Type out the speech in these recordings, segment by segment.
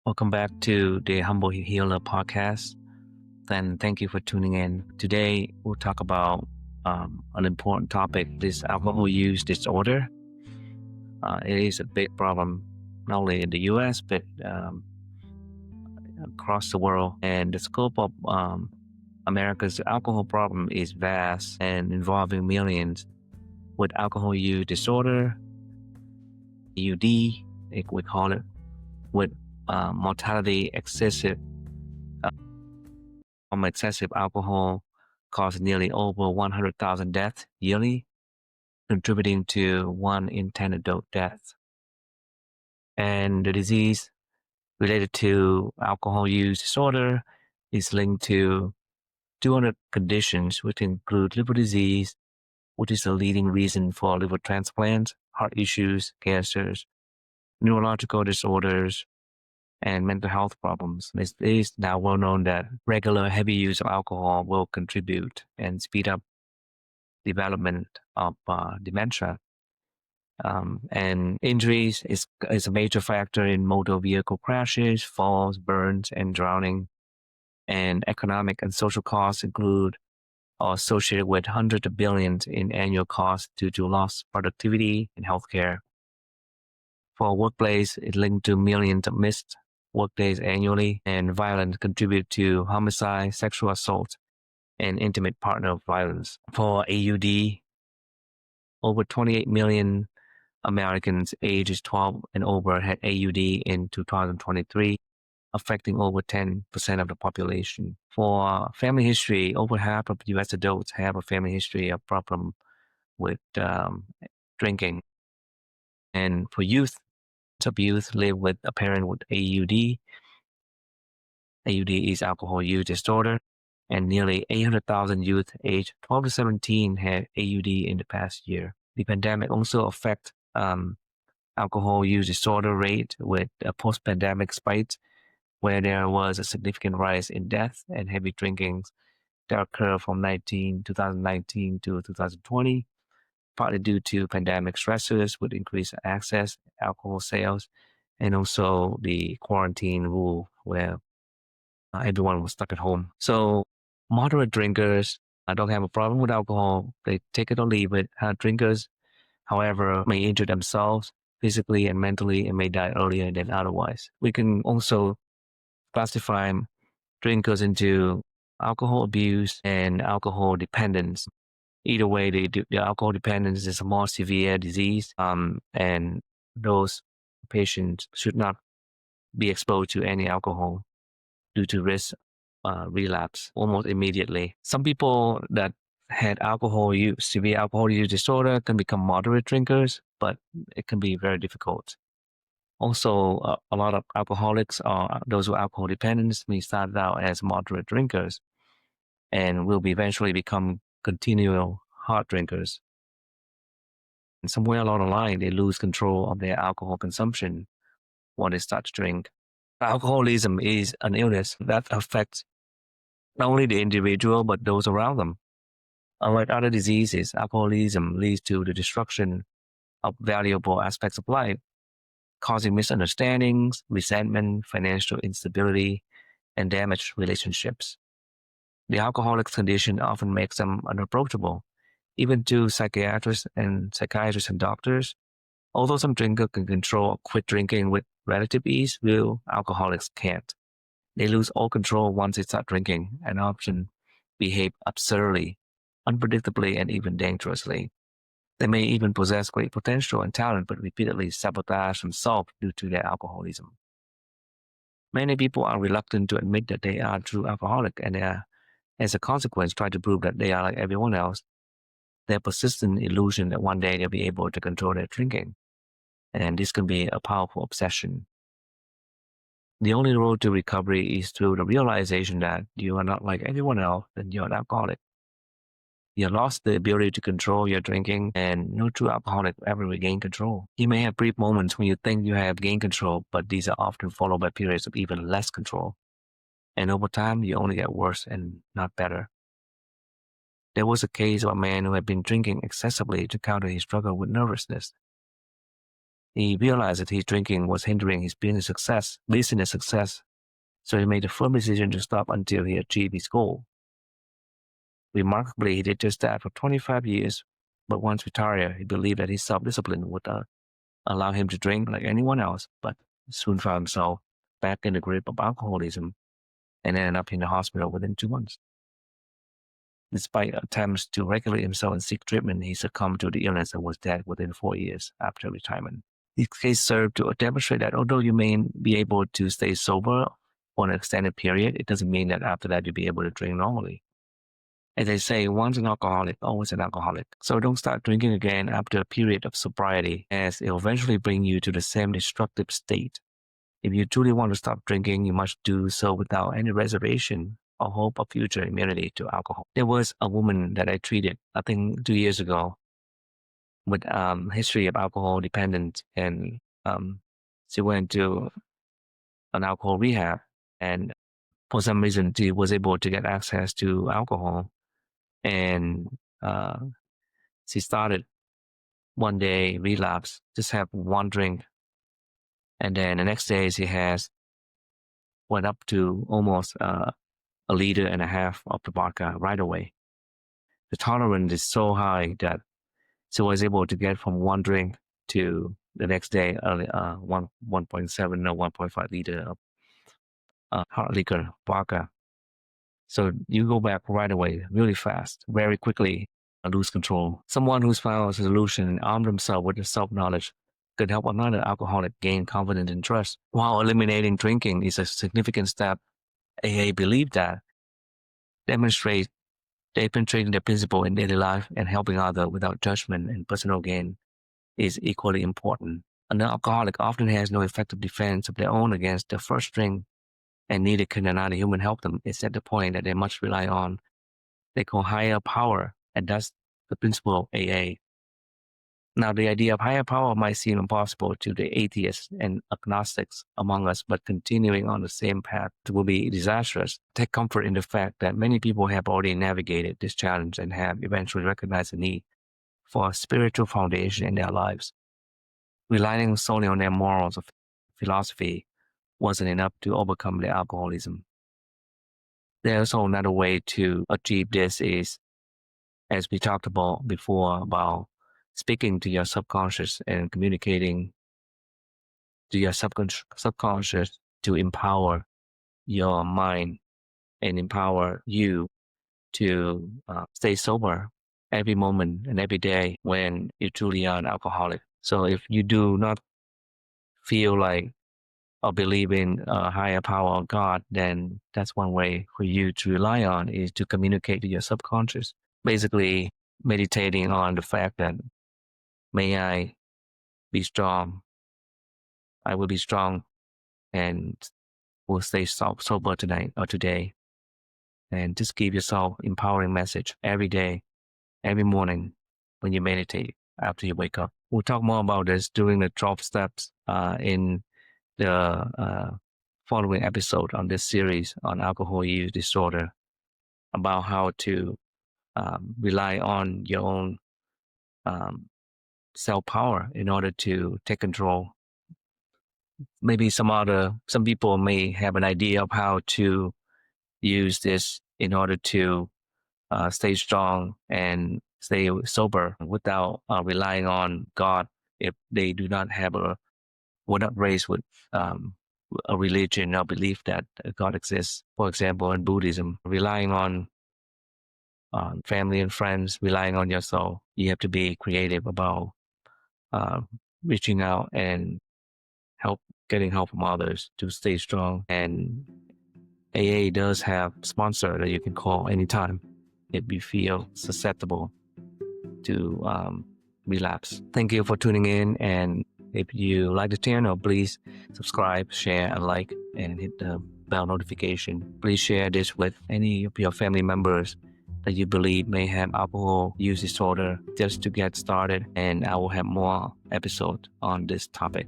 Welcome back to the Humble Healer podcast. And thank you for tuning in. Today, we'll talk about an important topic, this alcohol use disorder. It is a big problem, not only in the US, but across the world. And the scope of America's alcohol problem is vast and involving millions with alcohol use disorder, AUD, we call it, with mortality from excessive alcohol causes nearly over 100,000 deaths yearly, contributing to 1 in 10 adult deaths. And the disease related to alcohol use disorder is linked to 200 conditions, which include liver disease, which is the leading reason for liver transplants, heart issues, cancers, neurological disorders, and mental health problems. It is now well known that regular heavy use of alcohol will contribute and speed up development of dementia. And injuries is a major factor in motor vehicle crashes, falls, burns, and drowning. And economic and social costs are associated with hundreds of billions in annual costs due to lost productivity in healthcare. For workplace, it linked to millions of missed workdays annually, and violence contribute to homicide, sexual assault, and intimate partner violence. For AUD, over 28 million Americans ages 12 and over had AUD in 2023, affecting over 10% of the population. For family history, over half of U.S. adults have a family history of problem with drinking. And for youth, some youth live with a parent with AUD. AUD is alcohol use disorder, and nearly 800,000 youth aged 12 to 17 had AUD in the past year. The pandemic also affected alcohol use disorder rate with a post-pandemic spike, where there was a significant rise in death and heavy drinking that occurred from 2019 to 2020, partly due to pandemic stressors with increased access, alcohol sales, and also the quarantine rule where everyone was stuck at home. So moderate drinkers don't have a problem with alcohol. They take it or leave it. Drinkers, however, may injure themselves physically and mentally and may die earlier than otherwise. We can also classify drinkers into alcohol abuse and alcohol dependence. Either way, the alcohol dependence is a more severe disease, and those patients should not be exposed to any alcohol due to risk relapse almost immediately. Some people that had severe alcohol use disorder can become moderate drinkers, but it can be very difficult. Also, a lot of alcoholics or those with alcohol dependence may start out as moderate drinkers and will eventually become continual hard drinkers. And somewhere along the line, they lose control of their alcohol consumption when they start to drink. Alcoholism is an illness that affects not only the individual, but those around them. Unlike other diseases, alcoholism leads to the destruction of valuable aspects of life, causing misunderstandings, resentment, financial instability, and damaged relationships. The alcoholic's condition often makes them unapproachable, even to psychiatrists and doctors. Although some drinkers can control or quit drinking with relative ease, real alcoholics can't. They lose all control once they start drinking and often behave absurdly, unpredictably, and even dangerously. They may even possess great potential and talent, but repeatedly sabotage themselves due to their alcoholism. Many people are reluctant to admit that they are a true alcoholic, and as a consequence, try to prove that they are like everyone else. Their persistent illusion that one day they'll be able to control their drinking. And this can be a powerful obsession. The only road to recovery is through the realization that you are not like everyone else and you're an alcoholic. You lost the ability to control your drinking, and no true alcoholic ever regain control. You may have brief moments when you think you have gained control, but these are often followed by periods of even less control. And over time, you only get worse and not better. There was a case of a man who had been drinking excessively to counter his struggle with nervousness. He realized that his drinking was hindering his business success, so he made a firm decision to stop until he achieved his goal. Remarkably, he did just that for 25 years, but once retired, he believed that his self-discipline would allow him to drink like anyone else, but soon found himself back in the grip of alcoholism and ended up in the hospital within 2 months. Despite attempts to regulate himself and seek treatment, he succumbed to the illness and was dead within 4 years after retirement. This case served to demonstrate that although you may be able to stay sober for an extended period, it doesn't mean that after that you'll be able to drink normally. As they say, once an alcoholic, always an alcoholic. So don't start drinking again after a period of sobriety, as it will eventually bring you to the same destructive state. If you truly want to stop drinking, you must do so without any reservation or hope of future immunity to alcohol. There was a woman that I treated, I think 2 years ago, with history of alcohol dependence, and she went to an alcohol rehab, and for some reason she was able to get access to alcohol, and she started one day relapse, just have one drink, and then the next day she went up to almost 1.5 liters of the vodka right away. The tolerance is so high that she was able to get from one drink to the next day 1.7 or 1.5 liter of hard liquor vodka. So you go back right away, really fast, very quickly, and lose control. Someone who's found a solution and armed themselves with the self-knowledge could help another alcoholic gain confidence and trust. While eliminating drinking is a significant step, AA believed that demonstrating the principle in daily life and helping others without judgment and personal gain is equally important. An alcoholic often has no effective defense of their own against the first drink, and neither can another human help them. It's at the point that they must rely on they call higher power, and that's the principle of AA. Now, the idea of higher power might seem impossible to the atheists and agnostics among us, but continuing on the same path will be disastrous. Take comfort in the fact that many people have already navigated this challenge and have eventually recognized the need for a spiritual foundation in their lives. Relying solely on their morals or philosophy wasn't enough to overcome their alcoholism. There's also another way to achieve this is, as we talked about before, about speaking to your subconscious and communicating to your subconscious to empower your mind and empower you to stay sober every moment and every day when you truly are an alcoholic. So if you do not feel like or believe in a higher power of God, then that's one way for you to rely on, is to communicate to your subconscious. Basically meditating on the fact that may I be strong, I will be strong and will stay sober tonight or today. And just give yourself empowering message every day, every morning when you meditate after you wake up. We'll talk more about this during the 12 steps in the following episode on this series on alcohol use disorder, about how to rely on your own self-power in order to take control. Maybe some people may have an idea of how to use this in order to stay strong and stay sober without relying on God if they do not were not raised with a religion or belief that God exists. For example, in Buddhism, relying on family and friends, relying on yourself, you have to be creative about reaching out and getting help from others to stay strong. And AA does have a sponsor that you can call anytime if you feel susceptible to relapse. Thank you for tuning in, and if you like the channel, please subscribe, share, and like, and hit the bell notification. Please share this with any of your family members that you believe may have alcohol use disorder, just to get started, and I will have more episodes on this topic.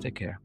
Take care.